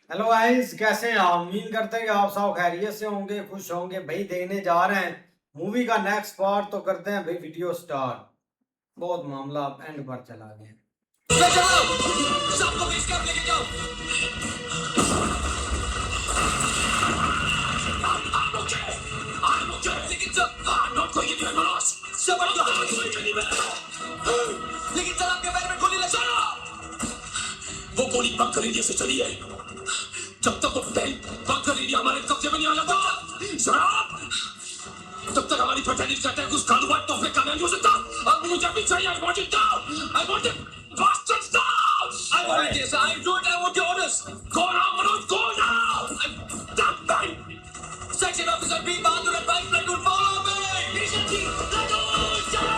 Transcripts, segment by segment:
Hello guys, कैसे हैं आप? उम्मीद करते हैं कि आप सब खैरियत से होंगे, खुश होंगे। भाई देखने जा रहे हैं मूवी का नेक्स्ट पार्ट, तो करते हैं भाई वीडियो स्टार्ट। बहुत मामला एंड पर चला गया। ले चलो सबको बेच कैंप लेके जाओ। लेकिन लेकिन सर आपके पैर में गोली लग चलो। वो गोली बंकर एरिया से चली है। जब तक वो बंकर एरिया हमारे कब्जे में नहीं आ जाता शराब, तब तक हमारी फैमिली चाहते हैं कुछ कानून तो फिर कानून हो सकता। अब मुझे भी चाहिए। I want it now. I want it bastards now. I want it. Yes, I do it. I want your orders. Go now, Manoj. Go now. I'm done. Bang. Section officer B. Bahadur and Bike Platoon, follow me. Mission team, Platoon, chalo.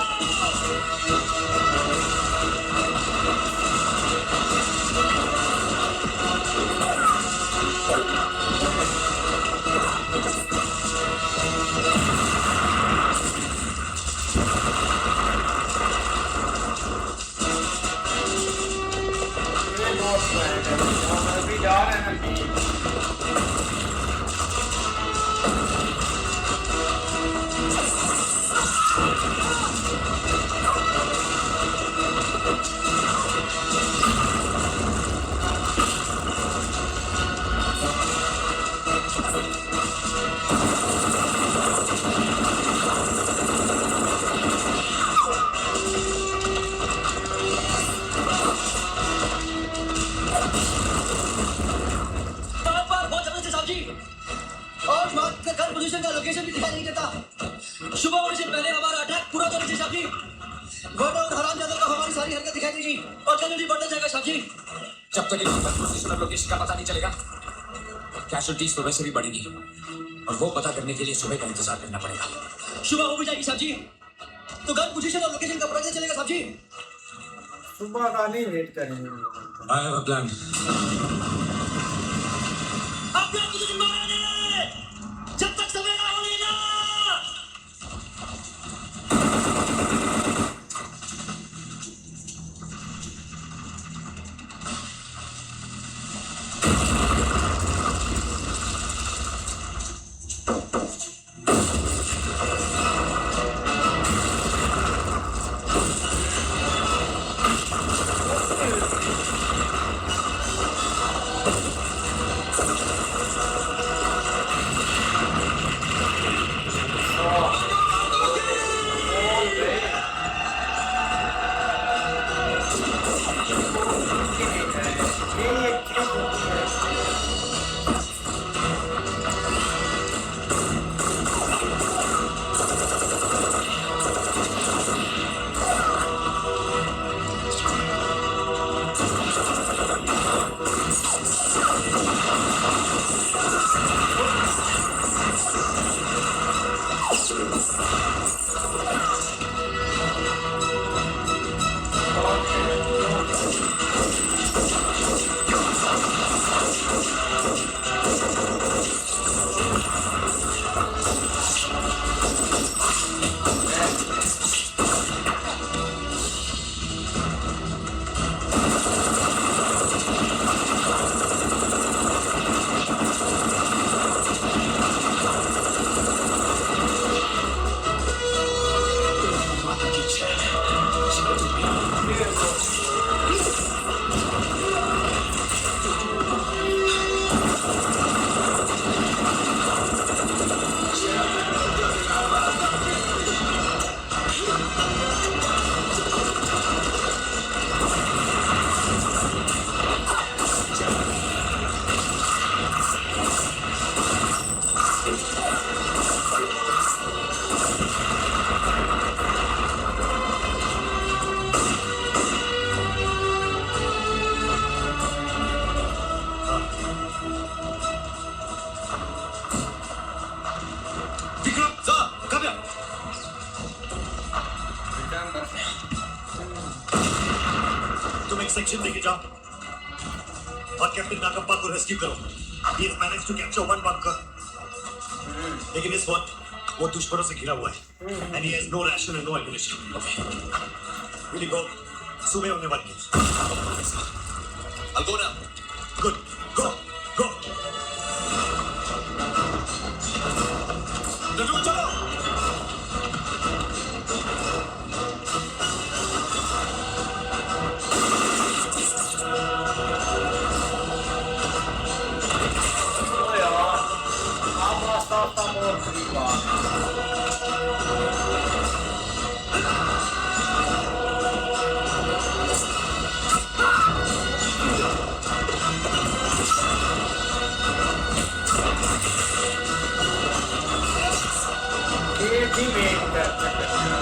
ये बहुत flat है, हम अभी जा रहे हैं ना। और मार्क का गन पोजीशन का लोकेशन भी दिखाई नहीं देता। सुबह होने से पहले हमारा अटैक पूरा करना चाहिए साहब जी। गोडा और हरामजादा को हमारी सारी हरकत दिखाई देगी और कैजुअलिटी बढ़ता जाएगा साहब जी। जब तक इनकी गन पोजीशन और लोकेशन का पता नहीं चलेगा, कैजुअलिटीज तो वैसे भी बढ़ेगी और वो पता करने के लिए सुबह का इंतजार करना पड़ेगा। सुबह हो भी जाएगी साहब जी, तो गन पोजीशन और लोकेशन का पता कैसे चलेगा साहब जी? सुबह का नहीं वेट करेंगे। I have a plan. अपने आप को तुझे मारने जब तक सवेरा हो नहीं ना। तुम एक सेक्शन लेके जाओ और कैप्टन नागप्पा को रेस्क्यू करो। He has managed to capture one bunker, लेकिन इस वक्त वो दुश्मनों से घिरा हुआ है and he has no ration and no ammunition. Okay. Really go. सुबह होने वाली है. I'll go now. Good. Go. Go. जल्दी चलो। ओ यार, आप रास्ता बहुत करीब आ गए। एक ही वेट कर सकते हैं।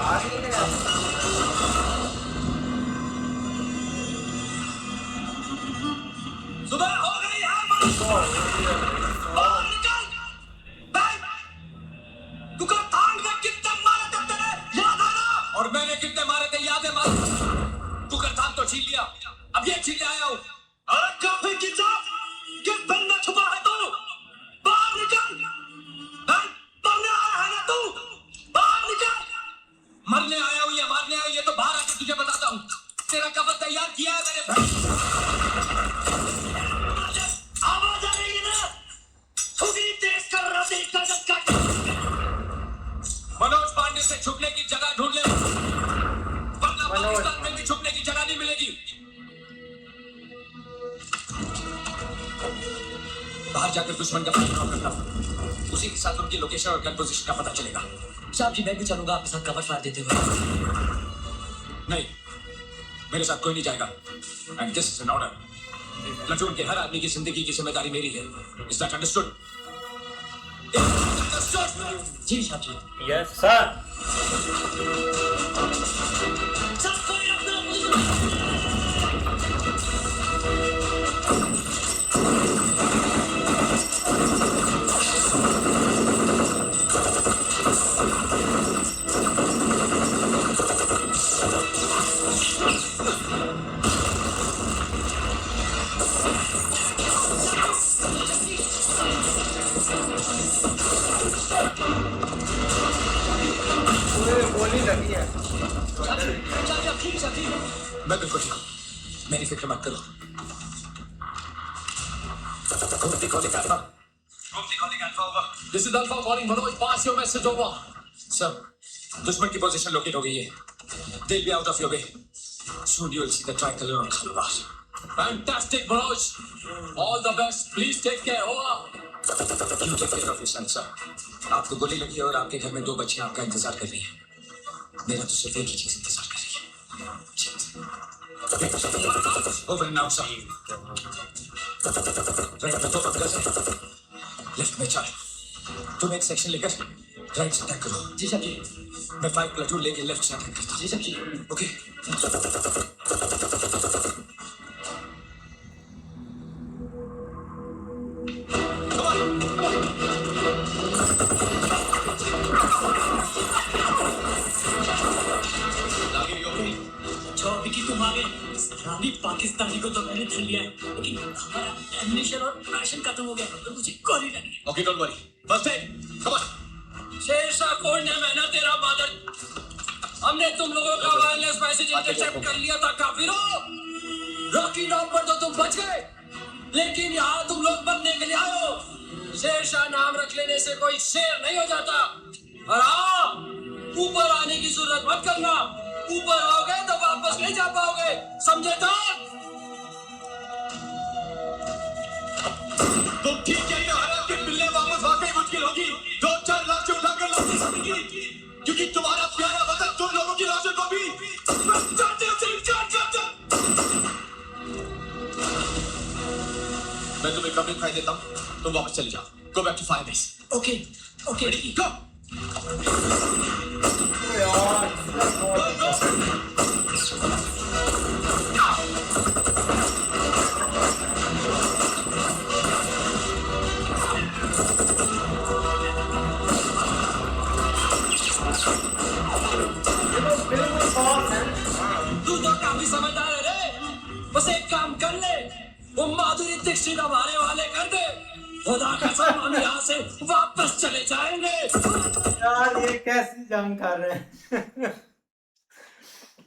आगे क्या? सुबह हो गई है बाहर निकल। बैठ। तुका थांग में कितने मारे थे तेरे याद है ना? और मैंने कितने मारे थे याद है मत? तुका थांग तो छीन लिया, अब ये छीन आया हूँ। अरे काफी किताब किस बन में छुपा है तू? बाहर निकल। बैठ। मरने आया है ना तू? बाहर निकल। मरने आया हूँ या मारने आया हूँ ये तो बाहर आके तुझे बताता हूँ। तेरा कबर तैयार किया है मैंने। आवाज आ रही है ना? थोड़ी तेज कर रहा देख का जब मनोज पांडे से छुपने की जगह ढूंढ ले, वरना पाकिस्तान में भी छुपने की जगह नहीं मिलेगी। बाहर जाकर दुश्मन का पता करना, उसी के साथ उनकी लोकेशन और गन पोजीशन का पता चलेगा। साहब जी मैं भी चलूंगा आपके साथ कवर फायर देते हुए। नहीं, मेरे साथ कोई नहीं जाएगा। And this is an order. Platoon के हर आदमी की जिंदगी की जिम्मेदारी मेरी है। Is that understood? जी साहब जी। Yes sir. सब कोई अपना पोजीशन। पूरे गोली लगी है। साहब जी आप ठीक है साहब जी? मैं बिल्कुल ठीक हूँ, मेरी फिक्र मत करो। घूमती कॉलिंग अल्फा। घूमती calling alpha over. This is alpha calling Manoj, pass your message over. Sir, दुश्मन की पोजीशन लोकेट हो गई है। They'll be out of your way. Soon you will see the tricolor on Khalwar. Fantastic, Manoj. All the best. Please take care. Over. You take care of your son, sir. आपको गोली लगी है और आपके घर में 2 बच्चियां आपका इंतजार कर रही हैं। मेरा तो सिर्फ एक ही चीज इंतजार कर रही है। Over and out, sir. Right में 2 बंगला से, लेफ्ट में 4। तुम एक सेक्शन लेकर राइट से अटैक करो। जी साहब जी। मैं 5 प्लाटून लेके लेफ्ट से अटैक करता हूँ। जी साहब जी। ओके। जो विकी तुम आ गए, रानी पाकिस्तानी को तो मैंने धर लिया है, लेकिन हमारा एमिनेशन और राशन खत्म हो गया तो मुझे गोली लगी है। Okay, don't worry. First aid. Come on. Shershaah code ने मैंने तेरा मादर, हमने तुम लोगों का वायरलेस मैसेज इंटरसेप्ट कर लिया था काफिरों। रॉकी नाम पर तो तुम बच गए, लेकिन यहाँ तुम लोग बनने के लिए आए हो। शेरशाह नाम रख लेने से कोई शेर नहीं हो जाता। और हाँ, ऊपर आने की जरूरत मत करना। ऊपर आओगे तो वापस नहीं जा पाओगे, समझे तो? तुम ठीक कह रहे हो, हालांकि मिलने वापस वाकई मुश्किल होगी। 2-4 लाख से उठाकर लौटी जिंदगी, क्योंकि तुम्हारा प्यारा वतन तुम लोगों की लाशों को भी मैं तुम्हें कभी दिखाई देता हूँ, तुम वापस चले जाओ। Go back to fire base. Okay okay. Go. बस एक काम कर ले, वो माधुरी दीक्षित हमारे वाले कर दे, खुदा कसम हम यहाँ से वापस चले जाएंगे। यार ये कैसी जंग कर रहे हैं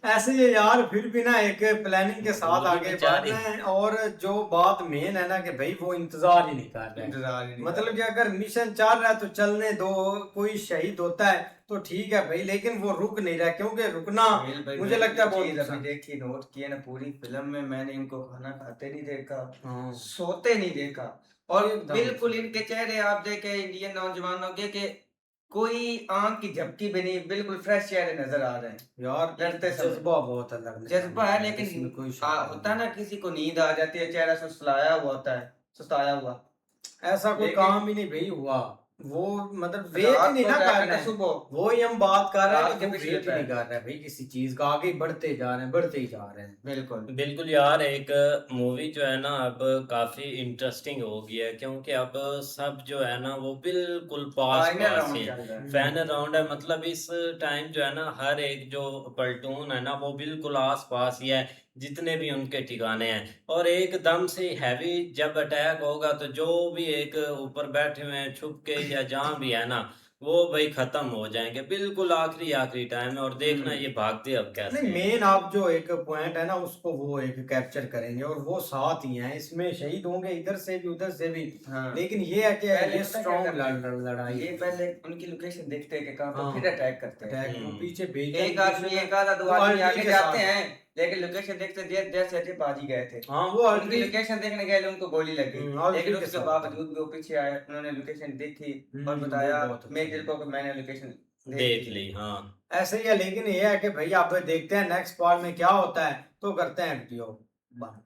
ऐसे ये यार फिर भी ना एक प्लानिंग के साथ आगे बढ़ रहे हैं। और जो बात मेन है ना कि भाई वो इंतजार ही नहीं कर रहे हैं। इंतजार ही नहीं मतलब कि अगर मिशन चल रहा है तो चलने दो, कोई शहीद होता है तो ठीक है भाई, लेकिन वो रुक नहीं रहा, क्योंकि रुकना सुहेल भाई, मुझे मैंने लगता है ये बहुत चीज नुकसान- अभी देखी, नोट किया ना, पूरी फिल्म में मैंने इनको खाना खाते नहीं देखा, हाँ। सोते नहीं देखा। और एकदम। बिल्कुल इनके चेहरे आप देखे इंडियन नौजवानों के कि कोई आंख की झपकी भी नहीं, बिल्कुल फ्रेश चेहरे नजर आ रहे हैं। यार लड़ते समय जज्बा बहुत अलग जज्बा है, इसमें लेकिन कोई शक नहीं। होता है ना किसी को नींद आ जाती है, चेहरा सुस्ताया हुआ होता है, सुस्ताया हुआ। ऐसा कोई लेकिन- काम ही नहीं भाई हुआ, वो मतलब वेट ही रात नहीं को ना जाकर कर रहे हैं। सुबह वो ही हम बात कर रहे हैं रात कि के वो पिछले वेट ही नहीं पैर। कर रहे हैं भाई किसी चीज का, आगे बढ़ते जा रहे हैं, बढ़ते ही जा रहे हैं। बिल्कुल बिल्कुल यार, एक मूवी जो है ना अब काफी इंटरेस्टिंग हो गई है, क्योंकि अब सब जो है ना वो बिल्कुल पास फाइनल पास राउंड ही चल रहा है। फाइनल राउंड है। मतलब इस टाइम जो है ना हर एक जो प्लेटून है ना वो बिल्कुल आस पास ही है, जितने भी उनके ठिकाने हैं। और एकदम से हैवी जब अटैक होगा तो जो भी एक ऊपर बैठे हुए हैं छुप के या जहाँ भी है ना वो भाई खत्म हो जाएंगे, बिल्कुल आखिरी आखिरी टाइम है। और देखना ये भागते अब कैसे नहीं हैं। मेन आप जो एक पॉइंट है ना उसको वो एक कैप्चर करेंगे, और वो साथ ही हैं इसमें, शहीद होंगे इधर से भी उधर से भी। हाँ। लेकिन ये है कि पहले ये पता क्या स्ट्रॉन्ग करते हैं? लड़ाई ये पहले उनकी लोकेशन देखते हैं कि कहाँ हाँ। पर, फिर अटैक करते हैं। अटैक वो हम्म। पीछे भेज एक आदमी एक आधा दो वो आदमी अल्टी आगे के जाते साथ। हैं, लेकिन लोकेशन देखते जैसे थे बाजी गए थे। हाँ वो उनकी अल्टी लोकेशन देखने गए उनको गोली लगी, अल्टी लेकिन के उसके साथ। बावजूद भी वो पीछे आए, उन्होंने लोकेशन देखी और वो बताया बहुत अच्छा मेरे दिल को कि मैंने लोकेशन देख ली। हाँ ऐसे ही है। लेकिन ये है कि भाई आप देखते हैं नेक्स्ट पार्ट में क्या होता है, तो करते हैं वीडियो बंद।